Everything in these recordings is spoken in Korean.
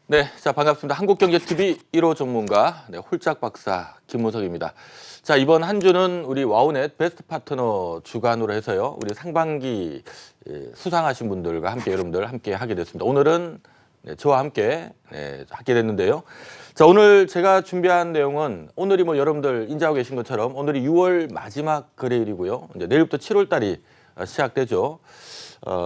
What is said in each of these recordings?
네, 자 반갑습니다. 한국경제TV 1호 전문가 홀짝 박사 김무석입니다. 자 이번 한 주는 우리 와우넷 베스트 파트너 주간으로 해서요. 우리 상반기 수상하신 분들과 함께 여러분들 함께 하게 됐습니다. 오늘은 저와 함께 하게 됐는데요. 자 오늘 제가 준비한 내용은 오늘이 뭐 여러분들 인지하고 계신 것처럼 오늘이 6월 마지막 거래일이고요. 이제 내일부터 7월 달이 시작되죠.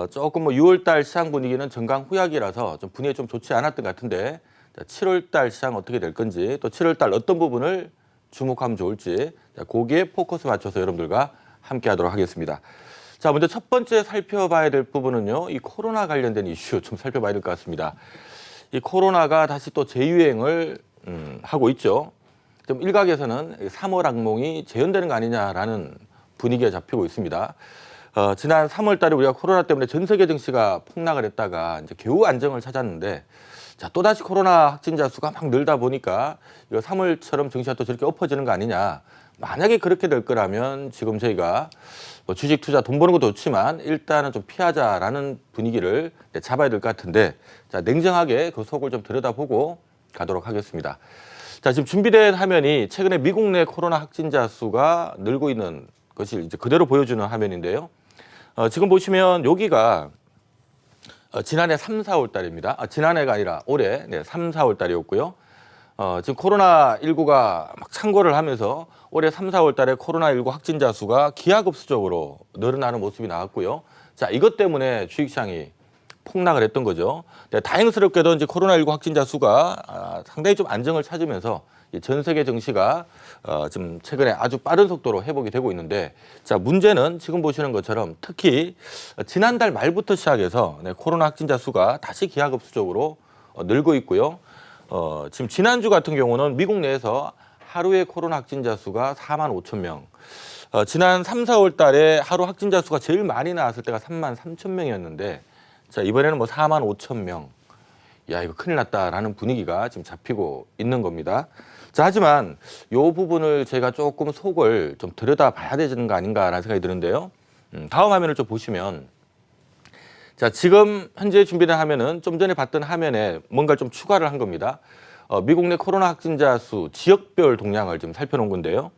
조금 뭐 6월 달 시장 분위기는 정강 후약이라서 좀 분위기 좀 좋지 않았던 것 같은데 7월 달 시장 어떻게 될 건지 또 7월 달 어떤 부분을 주목하면 좋을지 거기에 포커스 맞춰서 여러분들과 함께 하도록 하겠습니다. 자, 먼저 첫 번째 살펴봐야 될 부분은요. 이 코로나 관련된 이슈 좀 살펴봐야 될 것 같습니다. 이 코로나가 다시 또 재유행을 하고 있죠. 좀 일각에서는 3월 악몽이 재현되는 거 아니냐라는 분위기가 잡히고 있습니다. 지난 3월 달에 우리가 코로나 때문에 전 세계 증시가 폭락을 했다가 이제 겨우 안정을 찾았는데 자, 또다시 코로나 확진자 수가 막 늘다 보니까 이거 3월처럼 증시가 또 저렇게 엎어지는 거 아니냐. 만약에 그렇게 될 거라면 지금 저희가 뭐 주식 투자 돈 버는 것도 좋지만 일단은 좀 피하자라는 분위기를 잡아야 될 것 같은데 자, 냉정하게 그 속을 좀 들여다보고 가도록 하겠습니다. 자, 지금 준비된 화면이 최근에 미국 내 코로나 확진자 수가 늘고 있는 것을 이제 그대로 보여주는 화면인데요. 지금 보시면 여기가 지난해 3, 4월 달입니다. 지난해가 아니라 올해 3, 4월 달이었고요. 지금 코로나19가 막 창궐을 하면서 올해 3, 4월 달에 코로나19 확진자 수가 기하급수적으로 늘어나는 모습이 나왔고요. 자, 이것 때문에 주식시장이 폭락을 했던 거죠. 다행스럽게도 이제 코로나19 확진자 수가 상당히 좀 안정을 찾으면서 전 세계 증시가 지금 최근에 아주 빠른 속도로 회복이 되고 있는데 자 문제는 지금 보시는 것처럼 특히 지난달 말부터 시작해서 코로나 확진자 수가 다시 기하급수적으로 늘고 있고요. 지금 지난주 같은 경우는 미국 내에서 하루에 코로나 확진자 수가 4만 5천 명. 지난 3, 4월 달에 하루 확진자 수가 제일 많이 나왔을 때가 3만 3천 명이었는데 자 이번에는 뭐 4만 5천 명. 야 이거 큰일 났다라는 분위기가 지금 잡히고 있는 겁니다. 자 하지만 이 부분을 제가 조금 속을 좀 들여다봐야 되는 거 아닌가라는 생각이 드는데요. 다음 화면을 좀 보시면 자 지금 현재 준비된 화면은 좀 전에 봤던 화면에 뭔가 좀 추가를 한 겁니다. 미국 내 코로나 확진자 수 지역별 동향을 좀 살펴놓은 건데요.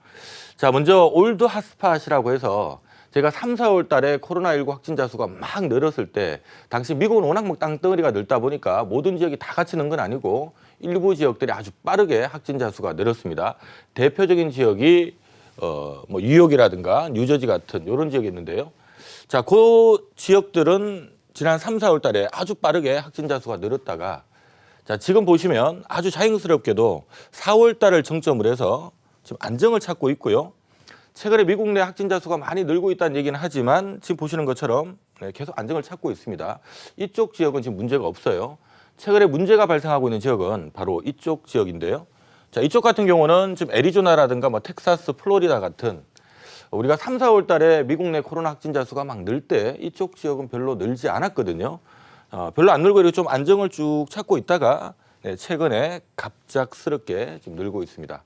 자 먼저 올드 핫스팟이라고 해서 제가 3, 4월 달에 코로나19 확진자 수가 막 늘었을 때 당시 미국은 워낙 뭐 땅덩어리가 늘다 보니까 모든 지역이 다 같이 는 건 아니고 일부 지역들이 아주 빠르게 확진자 수가 늘었습니다. 대표적인 지역이 뭐 뉴욕이라든가 뉴저지 같은 이런 지역이 있는데요. 자, 그 지역들은 지난 3, 4월 달에 아주 빠르게 확진자 수가 늘었다가 자, 지금 보시면 아주 자연스럽게도 4월 달을 정점으로 해서 지금 안정을 찾고 있고요. 최근에 미국 내 확진자 수가 많이 늘고 있다는 얘기는 하지만 지금 보시는 것처럼 계속 안정을 찾고 있습니다. 이쪽 지역은 지금 문제가 없어요. 최근에 문제가 발생하고 있는 지역은 바로 이쪽 지역인데요. 자, 이쪽 같은 경우는 지금 애리조나라든가 뭐 텍사스, 플로리다 같은 우리가 3, 4월 달에 미국 내 코로나 확진자 수가 막 늘 때 이쪽 지역은 별로 늘지 않았거든요. 별로 안 늘고 이렇게 좀 안정을 쭉 찾고 있다가 최근에 갑작스럽게 지금 늘고 있습니다.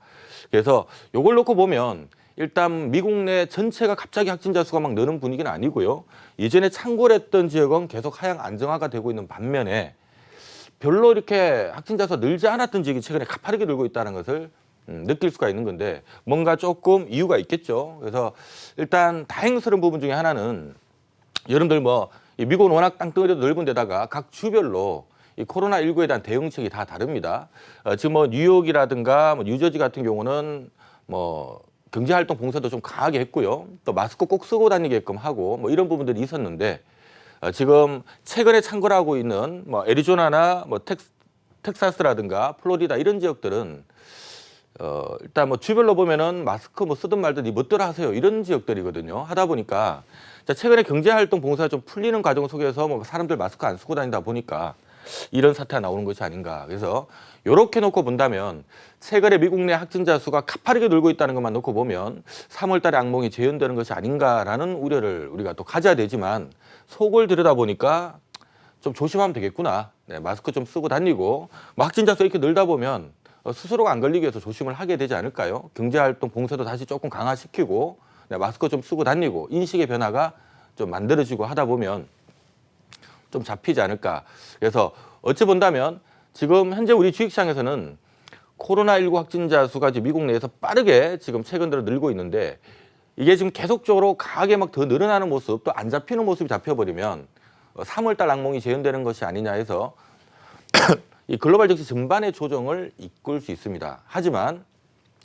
그래서 이걸 놓고 보면 일단 미국 내 전체가 갑자기 확진자 수가 막 느는 분위기는 아니고요. 예전에 창궐했던 지역은 계속 하향 안정화가 되고 있는 반면에 별로 이렇게 확진자 수가 늘지 않았던 지역이 최근에 가파르게 늘고 있다는 것을 느낄 수가 있는 건데 뭔가 조금 이유가 있겠죠. 그래서 일단 다행스러운 부분 중에 하나는 여러분들 뭐 미국은 워낙 땅덩어리도 넓은 데다가 각 주별로 이 코로나19에 대한 대응책이 다 다릅니다. 지금 뭐 뉴욕이라든가 뭐 뉴저지 같은 경우는 뭐 경제활동 봉쇄도 좀 강하게 했고요. 또 마스크 꼭 쓰고 다니게끔 하고 뭐 이런 부분들이 있었는데 지금 최근에 창궐하고 있는 뭐 애리조나나 뭐 텍사스라든가 플로리다 이런 지역들은 일단 뭐 주별로 보면은 마스크 뭐 쓰든 말든 멋대로 하세요 이런 지역들이거든요. 하다 보니까 최근에 경제활동 봉쇄가 좀 풀리는 과정 속에서 뭐 사람들 마스크 안 쓰고 다니다 보니까 이런 사태가 나오는 것이 아닌가. 그래서 이렇게 놓고 본다면 최근에 미국 내 확진자 수가 가파르게 늘고 있다는 것만 놓고 보면 3월 달에 악몽이 재현되는 것이 아닌가라는 우려를 우리가 또 가져야 되지만 속을 들여다보니까 좀 조심하면 되겠구나. 마스크 좀 쓰고 다니고 뭐 확진자 수 이렇게 늘다 보면 스스로가 안 걸리기 위해서 조심을 하게 되지 않을까요? 경제활동 봉쇄도 다시 조금 강화시키고 마스크 좀 쓰고 다니고 인식의 변화가 좀 만들어지고 하다 보면 좀 잡히지 않을까. 그래서 어찌 본다면 지금 현재 우리 주식시장에서는 코로나19 확진자 수가 지금 미국 내에서 빠르게 지금 최근 들어 늘고 있는데 이게 지금 계속적으로 강하게 막 더 늘어나는 모습, 또 안 잡히는 모습이 잡혀버리면 3월달 악몽이 재현되는 것이 아니냐 해서 이 글로벌 증시 전반의 조정을 이끌 수 있습니다. 하지만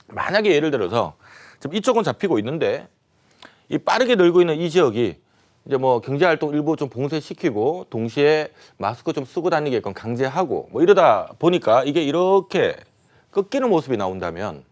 만약에 예를 들어서 지금 이쪽은 잡히고 있는데 이 빠르게 늘고 있는 이 지역이 이제 뭐 경제활동 일부 좀 봉쇄시키고 동시에 마스크 좀 쓰고 다니게끔 강제하고 뭐 이러다 보니까 이게 이렇게 꺾이는 모습이 나온다면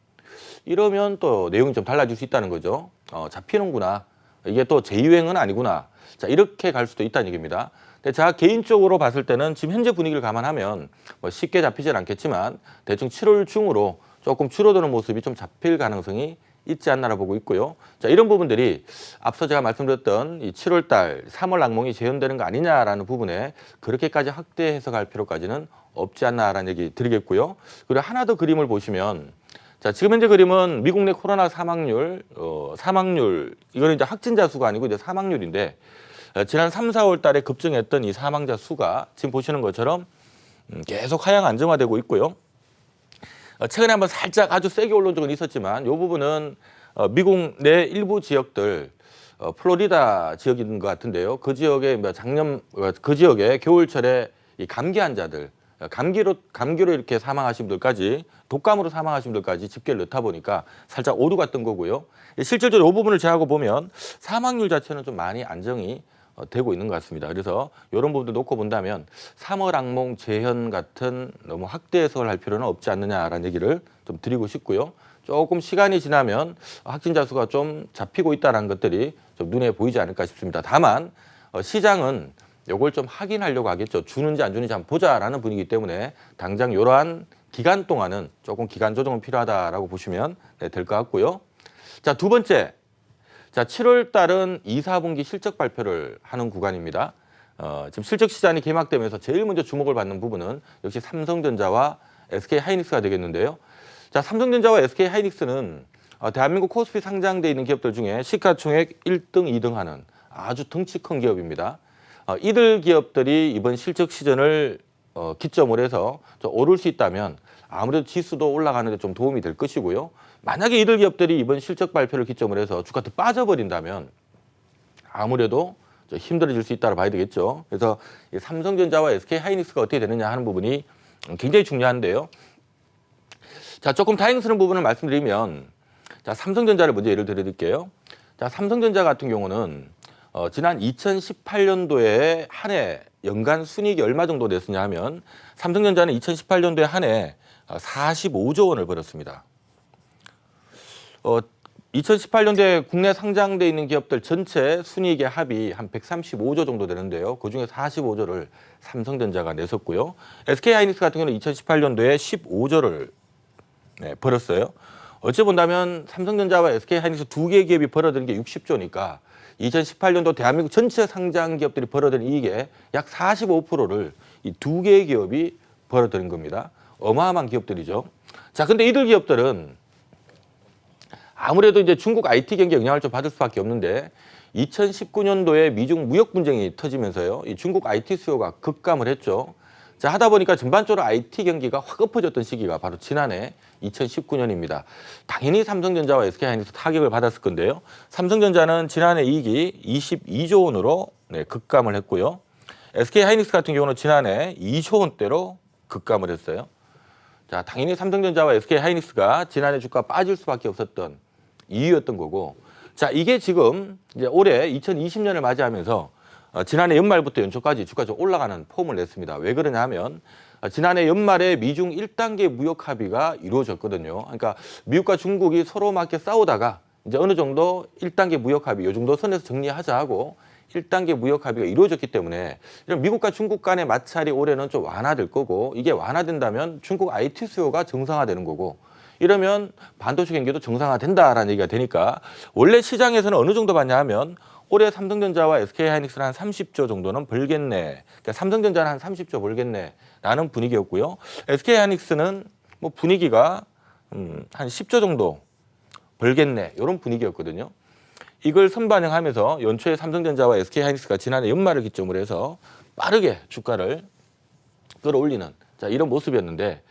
이러면 또 내용이 좀 달라질 수 있다는 거죠. 잡히는구나. 이게 또 재유행은 아니구나. 자, 이렇게 갈 수도 있다는 얘기입니다. 근데 제가 개인적으로 봤을 때는 지금 현재 분위기를 감안하면 뭐 쉽게 잡히진 않겠지만 대충 7월 중으로 조금 줄어드는 모습이 좀 잡힐 가능성이 있지 않나라 보고 있고요. 자, 이런 부분들이 앞서 제가 말씀드렸던 이 7월 달 3월 악몽이 재현되는 거 아니냐라는 부분에 그렇게까지 확대 해석할 필요까지는 없지 않나라는 얘기 드리겠고요. 그리고 하나 더 그림을 보시면 자, 지금 현재 그림은 미국 내 코로나 사망률, 이거는 이제 확진자 수가 아니고 이제 사망률인데 지난 3, 4월 달에 급증했던 이 사망자 수가 지금 보시는 것처럼 계속 하향 안정화되고 있고요. 최근에 한번 살짝 아주 세게 오른 적은 있었지만 이 부분은 미국 내 일부 지역들, 플로리다 지역인 것 같은데요. 그 지역에 그 지역에 겨울철에 이 감기 환자들, 감기로 이렇게 사망하신 분들까지 독감으로 사망하신 분들까지 집계를 넣다 보니까 살짝 오류가 뜬 거고요. 실질적으로 이 부분을 제하고 보면 사망률 자체는 좀 많이 안정이 되고 있는 것 같습니다. 그래서 이런 부분도 놓고 본다면 3월 악몽 재현 같은 너무 확대 해석을 할 필요는 없지 않느냐라는 얘기를 좀 드리고 싶고요. 조금 시간이 지나면 확진자 수가 좀 잡히고 있다는 것들이 좀 눈에 보이지 않을까 싶습니다. 다만 시장은 이걸 좀 확인하려고 하겠죠. 주는지 안 주는지 한번 보자라는 분위기 때문에 당장 이러한 기간 동안은 조금 기간 조정은 필요하다라고 보시면 될 것 같고요. 자, 두 번째. 자, 7월 달은 2, 4분기 실적 발표를 하는 구간입니다. 지금 실적 시장이 개막되면서 제일 먼저 주목을 받는 부분은 역시 삼성전자와 SK하이닉스가 되겠는데요. 자, 삼성전자와 SK하이닉스는 대한민국 코스피 상장돼 있는 기업들 중에 시가총액 1등, 2등 하는 아주 덩치 큰 기업입니다. 이들 기업들이 이번 실적 시즌을 기점으로 해서 좀 오를 수 있다면 아무래도 지수도 올라가는 데 좀 도움이 될 것이고요. 만약에 이들 기업들이 이번 실적 발표를 기점으로 해서 주가 더 빠져버린다면 아무래도 좀 힘들어질 수 있다고 봐야 되겠죠. 그래서 삼성전자와 SK하이닉스가 어떻게 되느냐 하는 부분이 굉장히 중요한데요. 자, 조금 다행스러운 부분을 말씀드리면 자, 삼성전자를 먼저 예를 들어드릴게요. 자, 삼성전자 같은 경우는 지난 2018년도에 한 해 연간 순이익이 얼마 정도 됐느냐 하면 삼성전자는 2018년도에 한 해 45조 원을 벌었습니다. 2018년도에 국내 상장돼 있는 기업들 전체 순이익의 합이 한 135조 정도 되는데요. 그중에 45조를 삼성전자가 냈었고요. SK하이닉스 같은 경우는 2018년도에 15조를 벌었어요. 어찌 본다면 삼성전자와 SK하이닉스 두 개의 기업이 벌어들인 게 60조니까 2018년도 대한민국 전체 상장 기업들이 벌어들인 이익의 약 45%를 이 두 개의 기업이 벌어들인 겁니다. 어마어마한 기업들이죠. 자, 근데 이들 기업들은 아무래도 이제 중국 IT 경기에 영향을 좀 받을 수밖에 없는데 2019년도에 미중 무역 분쟁이 터지면서요. 이 중국 IT 수요가 급감을 했죠. 자, 하다 보니까 전반적으로 IT 경기가 확 엎어졌던 시기가 바로 지난해 2019년입니다. 당연히 삼성전자와 SK하이닉스 타격을 받았을 건데요. 삼성전자는 지난해 이익이 22조 원으로 급감을 했고요. SK하이닉스 같은 경우는 지난해 2조 원대로 급감을 했어요. 자, 당연히 삼성전자와 SK하이닉스가 지난해 주가 빠질 수밖에 없었던 이유였던 거고, 자, 이게 지금 이제 올해 2020년을 맞이하면서 지난해 연말부터 연초까지 주가 좀 올라가는 폼을 냈습니다. 왜 그러냐 하면 지난해 연말에 미중 1단계 무역 합의가 이루어졌거든요. 그러니까 미국과 중국이 서로 맞게 싸우다가 이제 어느 정도 1단계 무역 합의 이 정도 선에서 정리하자 하고 1단계 무역 합의가 이루어졌기 때문에 이런 미국과 중국 간의 마찰이 올해는 좀 완화될 거고, 이게 완화된다면 중국 IT 수요가 정상화되는 거고, 이러면 반도체 경기도 정상화된다라는 얘기가 되니까 원래 시장에서는 어느 정도 봤냐 하면 올해 삼성전자와 SK하이닉스는 한 30조 정도는 벌겠네. 그러니까 삼성전자는 한 30조 벌겠네라는 분위기였고요. SK하이닉스는 뭐 분위기가 한 10조 정도 벌겠네 이런 분위기였거든요. 이걸 선반영하면서 연초에 삼성전자와 SK하이닉스가 지난해 연말을 기점으로 해서 빠르게 주가를 끌어올리는 자, 이런 모습이었는데,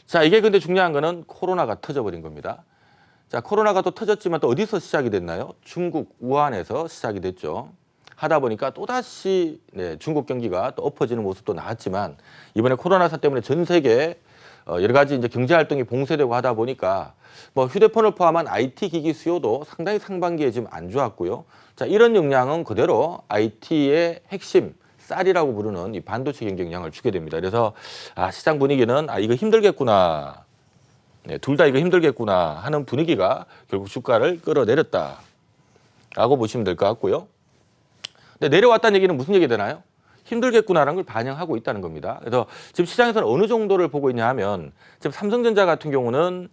자, 이게 근데 중요한 거는 코로나가 터져버린 겁니다. 자, 코로나가 또 터졌지만 또 어디서 시작이 됐나요? 중국 우한에서 시작이 됐죠. 하다 보니까 또다시 중국 경기가 또 엎어지는 모습도 나왔지만, 이번에 코로나4 때문에 전 세계 여러 가지 이제 경제 활동이 봉쇄되고 하다 보니까 뭐 휴대폰을 포함한 IT 기기 수요도 상당히 상반기에 지금 안 좋았고요. 자, 이런 영향은 그대로 IT의 핵심 쌀이라고 부르는 이 반도체 경기에 영향을 주게 됩니다. 그래서 시장 분위기는 이거 힘들겠구나. 둘 다 이거 힘들겠구나 하는 분위기가 결국 주가를 끌어내렸다라고 보시면 될 것 같고요. 근데 내려왔다는 얘기는 무슨 얘기 되나요? 힘들겠구나라는 걸 반영하고 있다는 겁니다. 그래서 지금 시장에서는 어느 정도를 보고 있냐 하면 지금 삼성전자 같은 경우는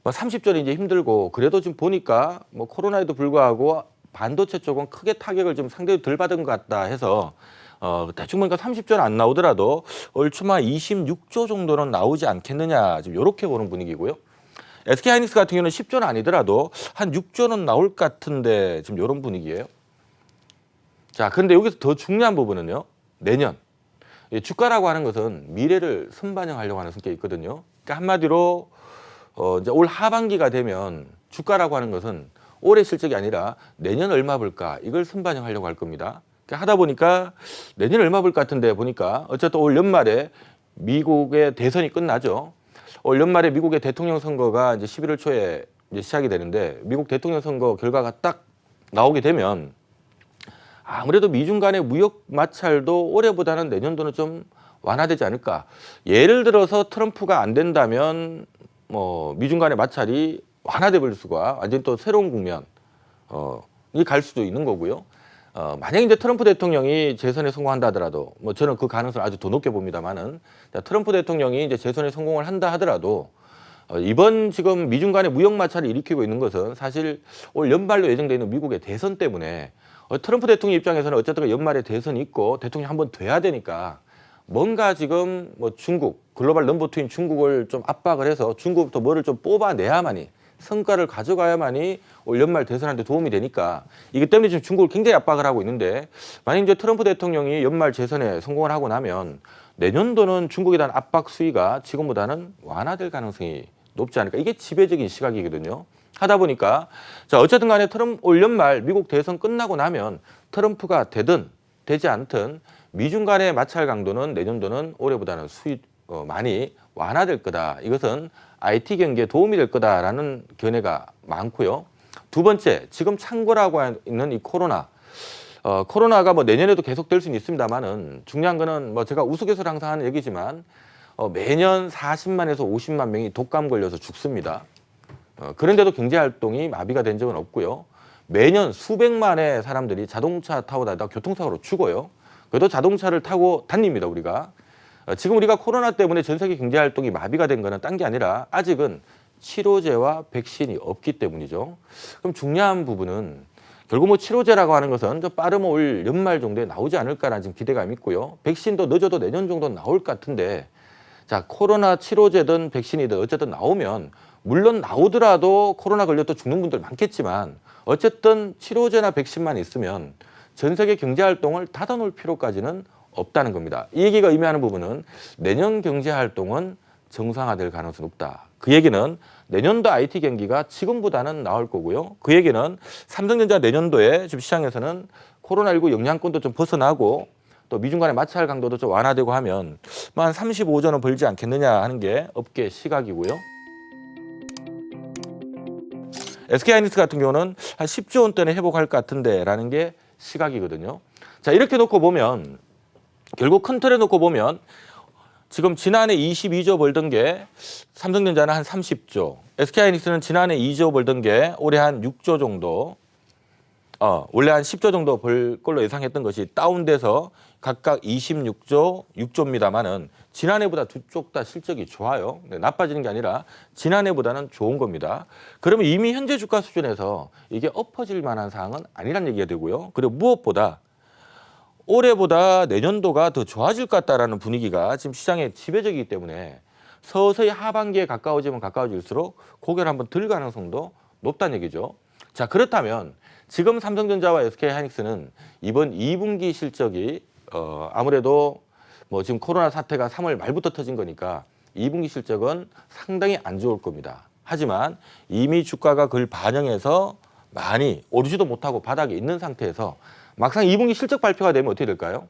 뭐 30조는 이제 힘들고 그래도 지금 보니까 뭐 코로나에도 불구하고 반도체 쪽은 크게 타격을 좀 상대적으로 덜 받은 것 같다 해서 대충 보니까 30조는 안 나오더라도 얼추만 26조 정도는 나오지 않겠느냐 지금 이렇게 보는 분위기고요. SK하이닉스 같은 경우는 10조는 아니더라도 한 6조는 나올 것 같은데 지금 이런 분위기예요. 자, 그런데 여기서 더 중요한 부분은요. 내년. 주가라고 하는 것은 미래를 선반영하려고 하는 성격이 있거든요. 그러니까 한마디로 이제 올 하반기가 되면 주가라고 하는 것은 올해 실적이 아니라 내년 얼마 벌까 이걸 선반영하려고 할 겁니다. 그러니까 하다 보니까 내년 얼마 벌 것 같은데 보니까 어쨌든 올 연말에 미국의 대선이 끝나죠. 올 연말에 미국의 대통령 선거가 이제 11월 초에 이제 시작이 되는데 미국 대통령 선거 결과가 딱 나오게 되면 아무래도 미중 간의 무역 마찰도 올해보다는 내년도는 좀 완화되지 않을까. 예를 들어서 트럼프가 안 된다면 뭐 미중 간의 마찰이 완화돼 버릴 수가 완전히 또 새로운 국면이 갈 수도 있는 거고요. 만약에 이제 트럼프 대통령이 재선에 성공한다 하더라도 뭐 저는 그 가능성을 아주 더 높게 봅니다만은 트럼프 대통령이 이제 재선에 성공을 한다 하더라도 이번 지금 미중 간의 무역 마찰을 일으키고 있는 것은 사실 올 연말로 예정되어 있는 미국의 대선 때문에 트럼프 대통령 입장에서는 어쨌든 연말에 대선이 있고 대통령 한번 돼야 되니까 뭔가 지금 뭐 중국 글로벌 넘버 투인 중국을 좀 압박을 해서 중국부터 뭐를 좀 뽑아내야만이 성과를 가져가야만이 올 연말 대선한테 도움이 되니까 이기 때문에 지금 중국을 굉장히 압박을 하고 있는데 만약 이제 트럼프 대통령이 연말 재선에 성공을 하고 나면 내년도는 중국에 대한 압박 수위가 지금보다는 완화될 가능성이 높지 않을까. 이게 지배적인 시각이거든요. 하다 보니까 자 어쨌든 간에 올 연말 미국 대선 끝나고 나면 트럼프가 되든 되지 않든 미중 간의 마찰 강도는 내년도는 올해보다는 많이 완화될 거다. 이것은 IT 경기에 도움이 될 거다라는 견해가 많고요. 두 번째, 지금 창궐하고 있는 이 코로나. 코로나가 뭐 내년에도 계속될 수는 있습니다만은 중요한 거는 뭐 제가 우스갯소리 항상 하는 얘기지만 매년 40만에서 50만 명이 독감 걸려서 죽습니다. 그런데도 경제활동이 마비가 된 적은 없고요. 매년 수백만의 사람들이 자동차 타고 다니다가 교통사고로 죽어요. 그래도 자동차를 타고 다닙니다, 우리가. 지금 우리가 코로나 때문에 전 세계 경제활동이 마비가 된 거는 딴 게 아니라 아직은 치료제와 백신이 없기 때문이죠. 그럼 중요한 부분은 결국 뭐 치료제라고 하는 것은 좀 빠르면 올 연말 정도에 나오지 않을까라는 지금 기대감이 있고요. 백신도 늦어도 내년 정도는 나올 것 같은데 자, 코로나 치료제든 백신이든 어쨌든 나오면 물론 나오더라도 코로나 걸려도 죽는 분들 많겠지만 어쨌든 치료제나 백신만 있으면 전 세계 경제활동을 닫아놓을 필요까지는 없다는 겁니다. 이 얘기가 의미하는 부분은 내년 경제활동은 정상화될 가능성이 높다. 그 얘기는 내년도 IT 경기가 지금보다는 나을 거고요. 그 얘기는 삼성전자 내년도에 지금 시장에서는 코로나19 영향권도 좀 벗어나고 또 미중 간의 마찰 강도도 좀 완화되고 하면 한 35조는 벌지 않겠느냐 하는 게 업계 시각이고요. SK하이닉스 같은 경우는 한 10조 원대는 회복할 것 같은데 라는 게 시각이거든요. 자, 이렇게 놓고 보면 결국 큰 틀에 놓고 보면 지금 지난해 22조 벌던 게 삼성전자는 한 30조, SK하이닉스는 지난해 2조 벌던 게 올해 한 6조 정도, 원래 한 10조 정도 벌 걸로 예상했던 것이 다운돼서 각각 26조, 6조입니다만은 지난해보다 두 쪽 다 실적이 좋아요. 나빠지는 게 아니라 지난해보다는 좋은 겁니다. 그러면 이미 현재 주가 수준에서 이게 엎어질 만한 사항은 아니란 얘기가 되고요. 그리고 무엇보다 올해보다 내년도가 더 좋아질 것 같다라는 분위기가 지금 시장에 지배적이기 때문에 서서히 하반기에 가까워지면 가까워질수록 고개를 한번 들 가능성도 높다는 얘기죠. 자, 그렇다면 지금 삼성전자와 SK하이닉스는 이번 2분기 실적이 아무래도 뭐 지금 코로나 사태가 3월 말부터 터진 거니까 2분기 실적은 상당히 안 좋을 겁니다. 하지만 이미 주가가 그걸 반영해서 많이 오르지도 못하고 바닥에 있는 상태에서 막상 2분기 실적 발표가 되면 어떻게 될까요?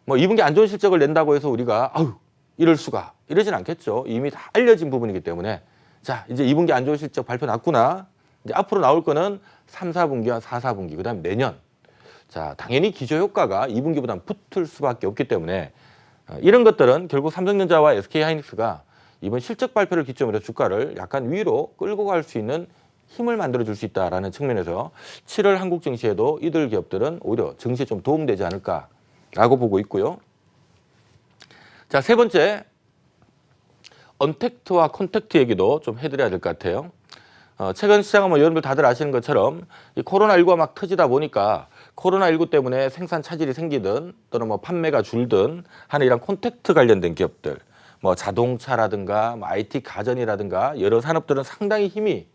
뭐 2분기 안 좋은 실적을 낸다고 해서 우리가 아유 이럴 수가 이러진 않겠죠. 이미 다 알려진 부분이기 때문에 자 이제 2분기 안 좋은 실적 발표 났구나. 이제 앞으로 나올 거는 3, 4분기와 4, 4분기 그다음 내년. 자 당연히 기저효과가 2분기보다는 붙을 수밖에 없기 때문에 이런 것들은 결국 삼성전자와 SK하이닉스가 이번 실적 발표를 기점으로 주가를 약간 위로 끌고 갈 수 있는 힘을 만들어줄 수 있다라는 측면에서 7월 한국 증시에도 이들 기업들은 오히려 증시에 좀 도움되지 않을까라고 보고 있고요. 자, 세 번째, 언택트와 콘택트 얘기도 좀 해드려야 될 것 같아요. 최근 시장은 뭐 여러분들 다들 아시는 것처럼 이 코로나19가 막 터지다 보니까 코로나19 때문에 생산 차질이 생기든 또는 뭐 판매가 줄든 하는 이런 콘택트 관련된 기업들, 뭐 자동차라든가 뭐 IT 가전이라든가 여러 산업들은 상당히 힘이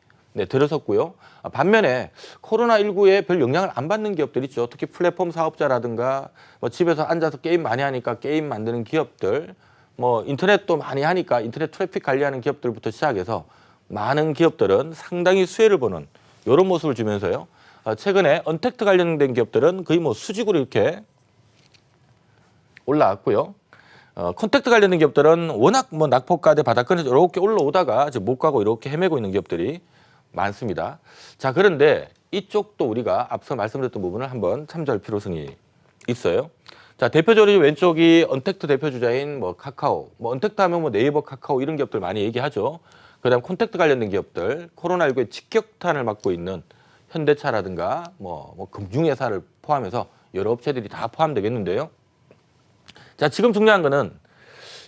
들어섰고요. 반면에 코로나19에 별 영향을 안 받는 기업들 있죠. 특히 플랫폼 사업자라든가 뭐 집에서 앉아서 게임 많이 하니까 게임 만드는 기업들, 뭐 인터넷도 많이 하니까 인터넷 트래픽 관리하는 기업들부터 시작해서 많은 기업들은 상당히 수혜를 보는 이런 모습을 주면서요. 최근에 언택트 관련된 기업들은 거의 뭐 수직으로 이렇게 올라왔고요. 콘택트 관련된 기업들은 워낙 뭐 낙폭가대 바닥권에서 이렇게 올라오다가 지금 못 가고 이렇게 헤매고 있는 기업들이 많습니다. 자, 그런데 이쪽도 우리가 앞서 말씀드렸던 부분을 한번 참조할 필요성이 있어요. 자, 대표적으로 왼쪽이 언택트 대표 주자인 뭐 카카오, 뭐 언택트 하면 뭐 네이버, 카카오 이런 기업들 많이 얘기하죠. 그다음 콘택트 관련된 기업들, 코로나19의 직격탄을 맞고 있는 현대차라든가 뭐 금융회사를 포함해서 여러 업체들이 다 포함되겠는데요. 자, 지금 중요한 거는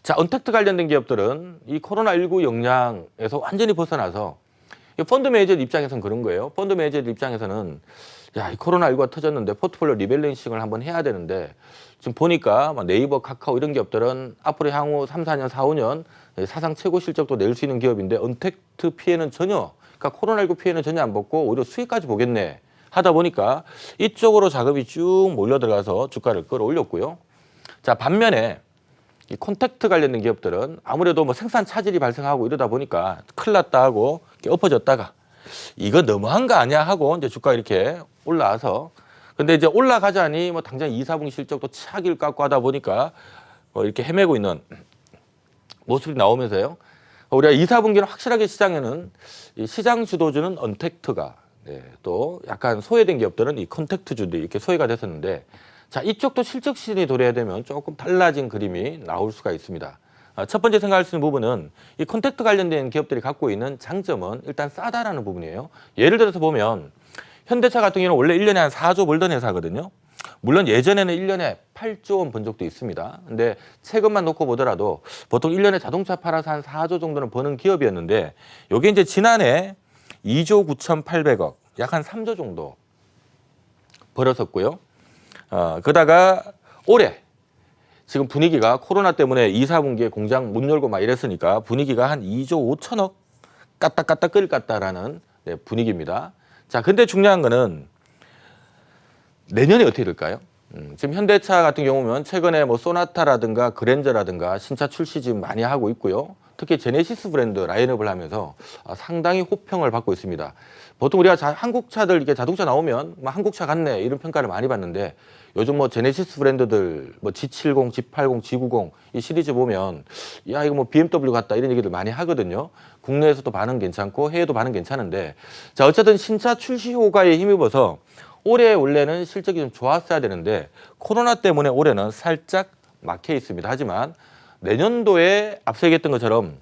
자, 언택트 관련된 기업들은 이 코로나19 영향에서 완전히 벗어나서 펀드 매니저들 입장에서는 그런 거예요. 펀드 매니저들 입장에서는 야, 이 코로나19가 터졌는데 포트폴리오 리밸런싱을 한번 해야 되는데 지금 보니까 네이버, 카카오 이런 기업들은 앞으로 향후 3, 4년, 4, 5년 사상 최고 실적도 낼 수 있는 기업인데 언택트 피해는 전혀, 그러니까 코로나19 피해는 전혀 안 받고 오히려 수익까지 보겠네 하다 보니까 이쪽으로 자금이 쭉 몰려 들어가서 주가를 끌어올렸고요. 자, 반면에 이 콘택트 관련된 기업들은 아무래도 뭐 생산 차질이 발생하고 이러다 보니까 큰일 났다 하고 엎어졌다가 이거 너무한 거 아니야 하고 이제 주가 이렇게 올라와서 근데 이제 올라가자니 뭐 당장 2, 4분기 실적도 차기를 깎고 하다 보니까 이렇게 헤매고 있는 모습이 나오면서요. 우리가 2, 4분기는 확실하게 시장에는 이 시장 주도주는 언택트가 또 약간 소외된 기업들은 이 콘택트주들이 이렇게 소외가 됐었는데 자, 이쪽도 실적 시즌이 도래해야 되면 조금 달라진 그림이 나올 수가 있습니다. 첫 번째 생각할 수 있는 부분은 이 콘택트 관련된 기업들이 갖고 있는 장점은 일단 싸다라는 부분이에요. 예를 들어서 보면 현대차 같은 경우는 원래 1년에 한 4조 벌던 회사거든요. 물론 예전에는 1년에 8조 원 번 적도 있습니다. 근데 최근만 놓고 보더라도 보통 1년에 자동차 팔아서 한 4조 정도는 버는 기업이었는데 이게 이제 지난해 2조 9,800억, 약 한 3조 정도 벌었었고요. 그러다가 올해 지금 분위기가 코로나 때문에 2, 4분기에 공장 못 열고 막 이랬으니까 분위기가 한 2조 5천억 까딱까딱 끓일 같다라는 분위기입니다. 자, 근데 중요한 거는 내년에 어떻게 될까요? 지금 현대차 같은 경우면 최근에 뭐 소나타라든가 그랜저라든가 신차 출시 지금 많이 하고 있고요. 특히 제네시스 브랜드 라인업을 하면서 상당히 호평을 받고 있습니다. 보통 우리가 한국 차들 이렇게 자동차 나오면 뭐 한국차 같네 이런 평가를 많이 받는데 요즘 뭐 제네시스 브랜드들 뭐 G70, G80, G90 이 시리즈 보면 야 이거 뭐 BMW 같다 이런 얘기들 많이 하거든요. 국내에서도 반응 괜찮고 해외도 반응 괜찮은데 자 어쨌든 신차 출시 효과에 힘입어서 올해 원래는 실적이 좀 좋았어야 되는데 코로나 때문에 올해는 살짝 막혀 있습니다. 하지만 내년도에 앞서 얘기했던 것처럼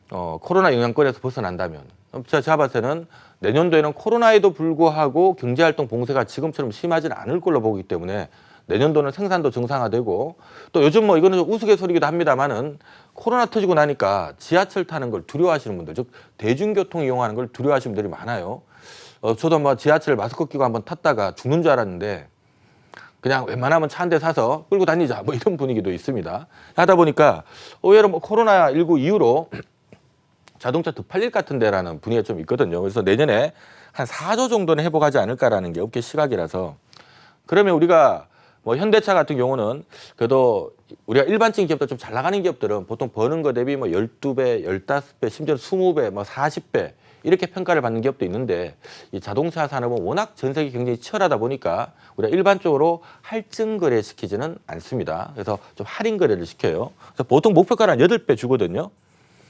코로나 영향권에서 벗어난다면 제가 봤을 때는 내년도에는 코로나에도 불구하고 경제활동 봉쇄가 지금처럼 심하지는 않을 걸로 보기 때문에 내년도는 생산도 정상화되고 또 요즘 뭐 이거는 우스갯소리기도 합니다만은 코로나 터지고 나니까 지하철 타는 걸 두려워하시는 분들 즉 대중교통 이용하는 걸 두려워하시는 분들이 많아요. 저도 뭐 지하철 마스크 끼고 한번 탔다가 죽는 줄 알았는데 그냥 웬만하면 차 한 대 사서 끌고 다니자 뭐 이런 분위기도 있습니다. 하다 보니까 의외로 뭐 코로나19 이후로 자동차 더 팔릴 것 같은데라는 분위기가 좀 있거든요. 그래서 내년에 한 4조 정도는 회복하지 않을까라는 게 업계 시각이라서 그러면 우리가 뭐 현대차 같은 경우는 그래도 우리가 일반적인 기업들 좀 잘 나가는 기업들은 보통 버는 거 대비 뭐 12배, 15배, 심지어 20배, 뭐 40배 이렇게 평가를 받는 기업도 있는데 이 자동차 산업은 워낙 전 세계 경쟁이 치열하다 보니까 우리가 일반적으로 할증 거래 시키지는 않습니다. 그래서 좀 할인 거래를 시켜요. 그래서 보통 목표가를 한 8배 주거든요.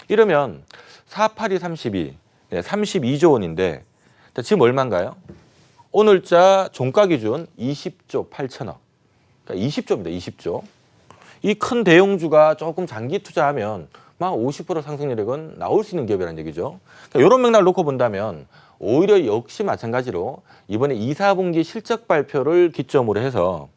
이러면 482, 32, 32조 원인데 지금 얼마인가요? 오늘자 종가 기준 20조 8천억. 그러니까 20조입니다. 20조. 이 큰 대형주가 조금 장기 투자하면 막 50% 상승률액은 나올 수 있는 기업이라는 얘기죠. 그러니까 이런 맥락을 놓고 본다면 오히려 역시 마찬가지로 이번에 2, 4분기 실적 발표를 기점으로 해서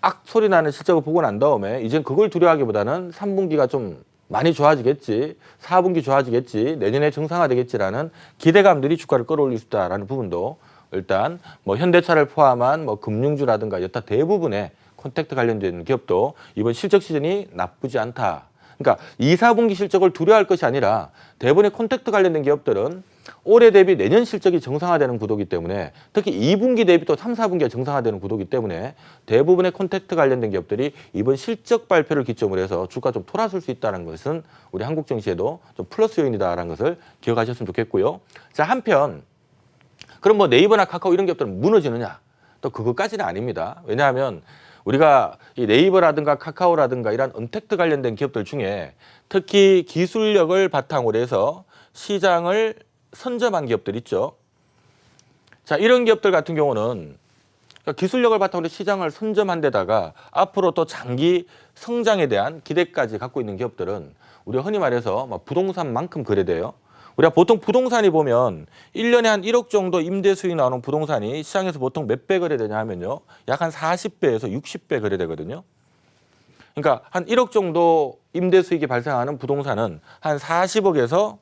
악 소리 나는 실적을 보고 난 다음에 이젠 그걸 두려워하기보다는 3분기가 좀 많이 좋아지겠지, 4분기 좋아지겠지, 내년에 정상화되겠지라는 기대감들이 주가를 끌어올릴 수 있다라는 부분도 일단 뭐 현대차를 포함한 뭐 금융주라든가 여타 대부분의 콘택트 관련된 기업도 이번 실적 시즌이 나쁘지 않다. 그러니까 2, 4분기 실적을 두려워할 것이 아니라 대부분의 콘택트 관련된 기업들은 올해 대비 내년 실적이 정상화되는 구도이기 때문에 특히 2분기 대비 또 3, 4분기가 정상화되는 구도이기 때문에 대부분의 콘택트 관련된 기업들이 이번 실적 발표를 기점으로 해서 주가 좀 돌아설 수 있다는 것은 우리 한국 증시에도 좀 플러스 요인이다라는 것을 기억하셨으면 좋겠고요. 자, 한편 그럼 뭐 네이버나 카카오 이런 기업들은 무너지느냐? 또 그것까지는 아닙니다. 왜냐하면 우리가 이 네이버라든가 카카오라든가 이런 언택트 관련된 기업들 중에 특히 기술력을 바탕으로 해서 시장을 선점한 기업들 있죠. 자, 이런 기업들 같은 경우는 기술력을 바탕으로 시장을 선점한 데다가 앞으로 또 장기 성장에 대한 기대까지 갖고 있는 기업들은 우리가 흔히 말해서 부동산만큼 거래돼요. 우리가 보통 부동산이 보면 1년에 한 1억 정도 임대 수익 나오는 부동산이 시장에서 보통 몇 배 거래되냐 하면요. 약 한 40배에서 60배 거래되거든요. 그러니까 한 1억 정도 임대 수익이 발생하는 부동산은 한 40억에서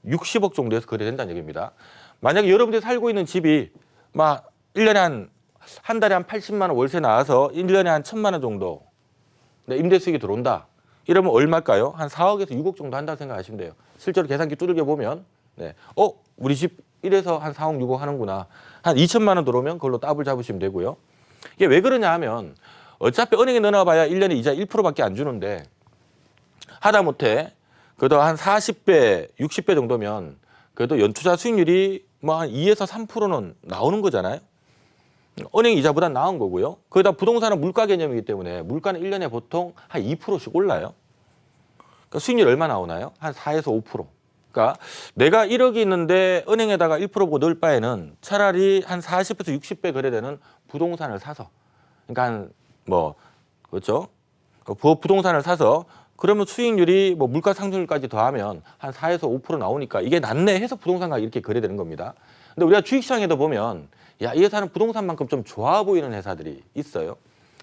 60억 정도에서 거래된다는 얘기입니다. 만약에 여러분들이 살고 있는 집이 막 1년에 한 달에 한 80만 원 월세 나와서 1년에 한 1,000만 원 정도 임대 수익이 들어온다. 이러면 얼마일까요? 한 4억에서 6억 정도 한다고 생각하시면 돼요. 실제로 계산기 두들겨 보면 우리 집 1에서 한 4억, 6억 하는구나. 한 2천만 원 들어오면 그걸로 더블 잡으시면 되고요. 이게 왜 그러냐 하면 어차피 은행에 넣어놔봐야 1년에 이자 1%밖에 안 주는데 하다못해 그래도 한 40배, 60배 정도면 그래도 연투자 수익률이 뭐 한 2에서 3%는 나오는 거잖아요. 은행 이자보다 나은 거고요. 거기다 부동산은 물가 개념이기 때문에 물가는 1년에 보통 한 2%씩 올라요. 그러니까 수익률 얼마 나오나요? 한 4에서 5%. 그러니까 내가 1억이 있는데 은행에다가 1% 보고 넣을 바에는 차라리 한 40에서 60배 거래되는 부동산을 사서 그러니까 그렇죠? 부동산을 사서 그러면 수익률이 물가 상승률까지 더하면 한 4에서 5% 나오니까 이게 낫네 해서 부동산 가격이 이렇게 거래되는 겁니다. 근데 우리가 주식시장에도 보면 이 회사는 부동산만큼 좀 좋아 보이는 회사들이 있어요.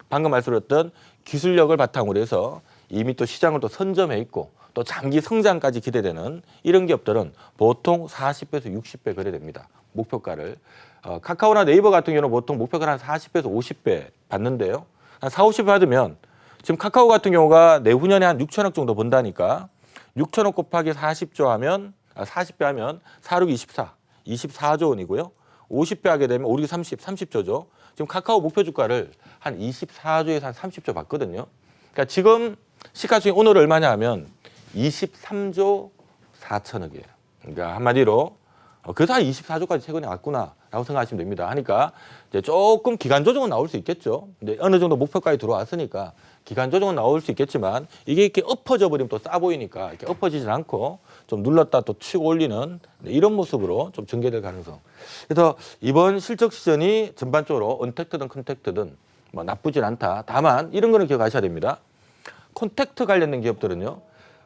방금 말씀드렸던 기술력을 바탕으로 해서 이미 또 시장을 또 선점해 있고 또 장기 성장까지 기대되는 이런 기업들은 보통 40배에서 60배 거래됩니다. 목표가를. 카카오나 네이버 같은 경우는 보통 목표가를 한 40배에서 50배 받는데요. 한 4, 50배 받으면 지금 카카오 같은 경우가 내후년에 한 6천억 정도 번다니까 6천억 곱하기 40조 하면 40배 하면 4, 6, 24, 24조 원이고요. 50배 하게 되면 5, 6, 30, 30조죠. 지금 카카오 목표 주가를 한 24조에서 한 30조 받거든요. 그러니까 지금 시가총액 오늘 얼마냐 하면 23조 4천억이에요. 그러니까 한마디로 그래서 한 24조까지 최근에 왔구나라고 생각하시면 됩니다. 하니까 이제 조금 기간 조정은 나올 수 있겠죠. 근데 어느 정도 목표까지 들어왔으니까 기간 조정은 나올 수 있겠지만 이게 이렇게 엎어져 버리면 또 싸 보이니까 이렇게 엎어지지 않고 좀 눌렀다 또 치고 올리는 이런 모습으로 좀 전개될 가능성. 그래서 이번 실적 시즌이 전반적으로 언택트든 컨택트든 나쁘진 않다. 다만 이런 거는 기억하셔야 됩니다. 콘택트 관련된 기업들은요.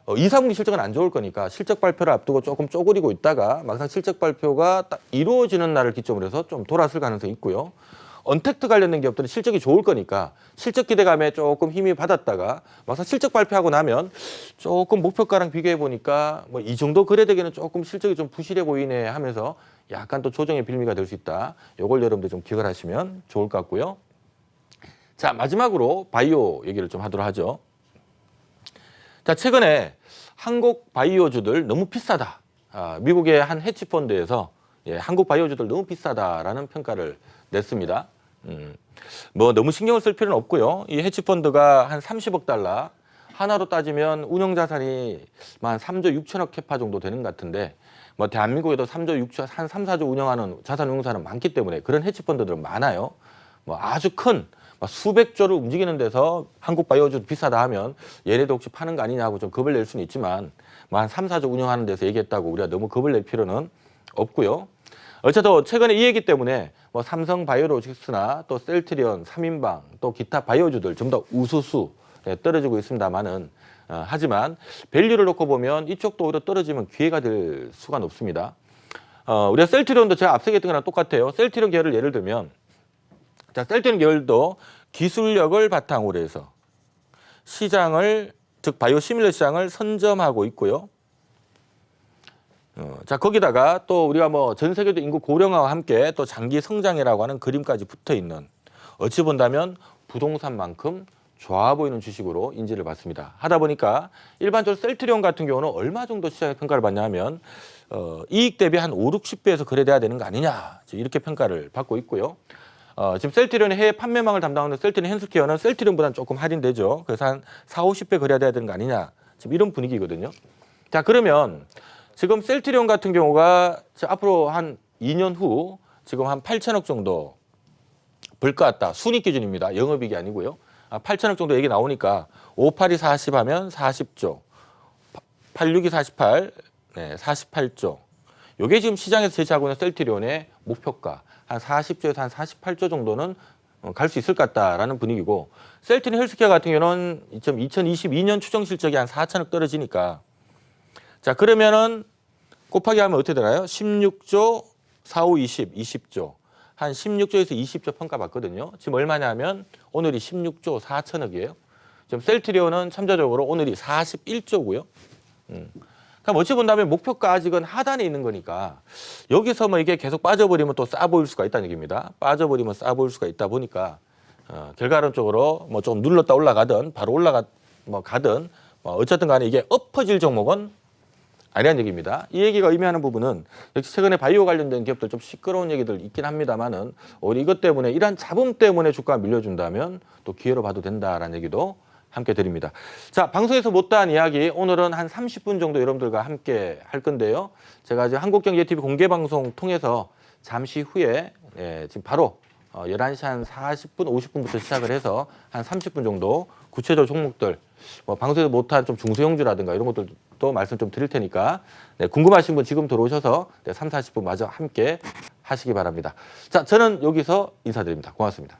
2, 3분기 실적은 안 좋을 거니까 실적 발표를 앞두고 조금 쪼그리고 있다가 막상 실적 발표가 딱 이루어지는 날을 기점으로 해서 좀 돌아설 가능성이 있고요. 언택트 관련된 기업들은 실적이 좋을 거니까 실적 기대감에 조금 힘이 받았다가 막상 실적 발표하고 나면 조금 목표가랑 비교해 보니까 이 정도 거래되기는 조금 실적이 좀 부실해 보이네 하면서 약간 또 조정의 빌미가 될 수 있다. 이걸 여러분들 좀 기억을 하시면 좋을 것 같고요. 자, 마지막으로 바이오 얘기를 좀 하도록 하죠. 자, 최근에 한국 바이오주들 너무 비싸다. 미국의 한 헤지펀드에서 한국 바이오주들 너무 비싸다라는 평가를 냈습니다. 뭐 너무 신경을 쓸 필요는 없고요. 이 헤지펀드가 한 30억 달러, 하나로 따지면 운영 자산이 한 3조 6천억 캐파 정도 되는 것 같은데, 뭐 대한민국에도 3조 6천, 한 3, 4조 운영하는 자산 운용사는 많기 때문에 그런 헤지펀드들은 많아요. 뭐 아주 큰 수백조를 움직이는 데서 한국 바이오주도 비싸다 하면 얘네도 혹시 파는 거 아니냐 하고 좀 겁을 낼 수는 있지만, 뭐 한 3, 4조 운영하는 데서 얘기했다고 우리가 너무 겁을 낼 필요는 없고요. 어쨌든 최근에 이 얘기 때문에 뭐 삼성 바이오로직스나 또 셀트리온, 삼인방, 또 기타 바이오주들 전부 다 우수수 떨어지고 있습니다만은, 하지만 밸류를 놓고 보면 이쪽도 오히려 떨어지면 기회가 될 수가 높습니다. 우리가 셀트리온도 제가 앞서 얘기했던 거랑 똑같아요. 셀트리온 계열을 예를 들면, 자, 셀트리온 계열도 기술력을 바탕으로 해서 시장을, 즉 바이오 시밀러 시장을 선점하고 있고요. 자, 거기다가 또 우리가 뭐 전 세계도 인구 고령화와 함께 또 장기 성장이라고 하는 그림까지 붙어 있는, 어찌 본다면 부동산만큼 좋아 보이는 주식으로 인지를 받습니다. 하다 보니까 일반적으로 셀트리온 같은 경우는 얼마 정도 시장의 평가를 받냐 하면 이익 대비 한 5, 60배에서 거래돼야 되는 거 아니냐, 이렇게 평가를 받고 있고요. 지금 셀트리온의 해외 판매망을 담당하는 셀트리온 헬스케어는 셀트리온보다는 조금 할인되죠. 그래서 한 4, 50배 거래돼야 되는 거 아니냐, 지금 이런 분위기거든요. 자, 그러면 지금 셀트리온 같은 경우가 앞으로 한 2년 후 지금 한 8천억 정도 벌 것 같다. 순익 기준입니다. 영업이익이 아니고요. 8천억 정도 얘기 나오니까 5, 8이 40 하면 40조, 8, 6이 48, 네, 48조. 요게 지금 시장에서 제시하고 있는 셀트리온의 목표가 한 40조에서 한 48조 정도는 갈 수 있을 것 같다라는 분위기고, 셀트리온 헬스케어 같은 경우는 2022년 추정 실적이 한 4천억 떨어지니까, 자, 그러면은 곱하기 하면 어떻게 되나요? 16조, 4, 5, 20, 20조. 한 16조에서 20조 평가받거든요. 지금 얼마냐 하면 오늘이 16조 4천억이에요. 지금 셀트리온은 참조적으로 오늘이 41조고요. 그럼 어찌 본다면 목표가 아직은 하단에 있는 거니까 여기서 뭐 이게 계속 빠져버리면 또 싸 보일 수가 있다는 얘기입니다. 빠져버리면 싸 보일 수가 있다 보니까 결과론적으로 뭐 좀 눌렀다 올라가든 바로 가든 뭐 어쨌든 간에 이게 엎어질 종목은 아니라는 얘기입니다. 이 얘기가 의미하는 부분은 역시 최근에 바이오 관련된 기업들 좀 시끄러운 얘기들 있긴 합니다만은, 오히려 이것 때문에 이러한 잡음 때문에 주가가 밀려준다면 또 기회로 봐도 된다라는 얘기도 함께 드립니다. 자, 방송에서 못다한 이야기 오늘은 한 30분 정도 여러분들과 함께 할 건데요. 제가 이제 한국경제TV 공개 방송 통해서 잠시 후에 지금 바로 11시 한 40분, 50분부터 시작을 해서 한 30분 정도 구체적 종목들, 뭐 방송에서 못한 좀 중소형주라든가 이런 것들도 말씀 좀 드릴 테니까, 궁금하신 분 지금 들어오셔서 3, 40분 마저 함께 하시기 바랍니다. 자, 저는 여기서 인사드립니다. 고맙습니다.